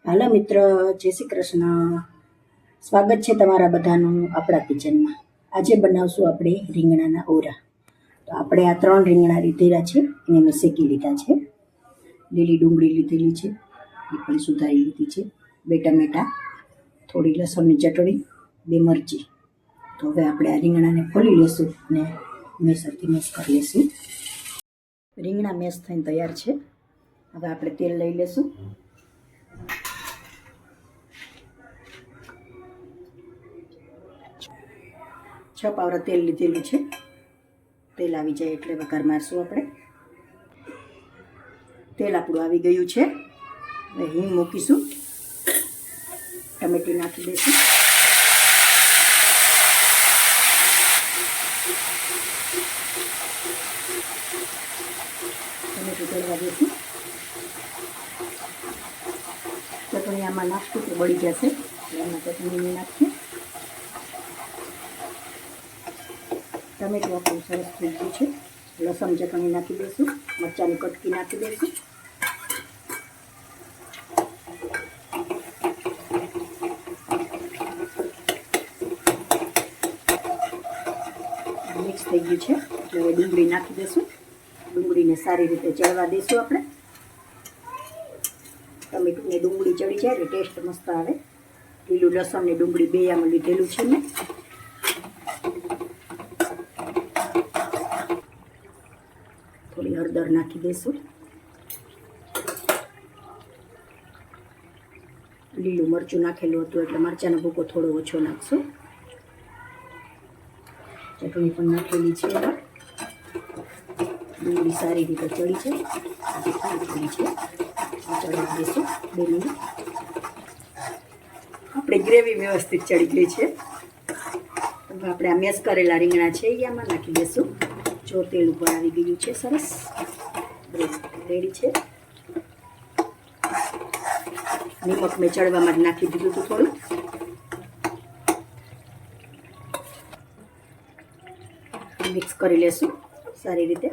હાલો મિત્ર, જય શ્રી કૃષ્ણ. સ્વાગત છે તમારા બધાનું આપણા કિચનમાં. આજે બનાવશું આપણે રીંગણાના ઓરા. તો આપણે આ 3 રીંગણા લીધેલા છે, એને મેં શેકી લીધા છે. લીલી ડુંગળી લીધેલી છે, એ પણ સુધારી લીધી છે. 2 ટમેટાં, થોડી લસણની ચટણી, 2 મરચી. તો હવે આપણે આ રીંગણાને ખોલી લેશું અને મેસરથી મેશ કરી લેશું. રીંગણા મેશ થઈને તૈયાર છે. હવે આપણે તેલ લઈ લેશું. છ પાવડા તેલ લીધેલું છે. તેલ આવી જાય એટલે વઘાર મારશું આપણે. તેલ આપણું આવી ગયું છે. હવે હિંગ મૂકીશું, ટમેટી નાખી દઈશું. ટમેટું તળવા દઈશું. ચટણી આમાં નાખશું તો બળી જશે, એમાં ચટણીને નાખીએ. ટમેટું આપણું સરસ થઈ ગયું છે. લસણ ચટણી નાખી દઈશું, મરચાંની કટકી નાખી દઈશું. મિક્સ થઈ ગયું છે એટલે હવે ડુંગળી નાખી દઈશું. ડુંગળીને સારી રીતે ચડવા દઈશું આપણે. ટમેટું ને ડુંગળી ચડી જાય એટલે ટેસ્ટ મસ્ત આવે. લીલું લસણ ને ડુંગળી બે આમાં લીધેલું છે મેં. થોડી હળદર નાખી દઈશું. લીલું મરચું નાખેલું હતું એટલે મરચાંનો ભૂકો થોડો ઓછો નાખશું. ચટણી પણ નાખેલી છે. ડુંગળી સારી રીતે ચડી છે, થોડી છે, ચડવા દઈશું 2 મિનિટ. આપણે ગ્રેવી વ્યવસ્થિત ચડી ગઈ છે. હવે આપણે આ મેશ કરેલા રીંગણા છે એ આમાં નાખી દઈશું. જો તેલ ઉપર આવી ગયું છે, સરસ રેડી છે. નિમક મેં ચડવામાં જ નાખી દીધું હતું થોડું. મિક્સ કરી લેશું સારી રીતે.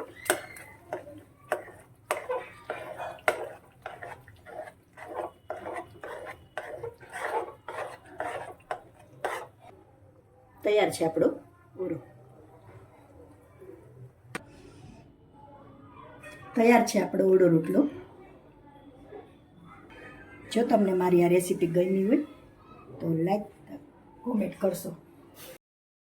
તૈયાર છે આપણો ઓરો. તૈયાર છે આપણો ઓળો રોટલો. જો તમને મારી આ રેસીપી ગમી હોય તો લાઈક કોમેન્ટ કરશો.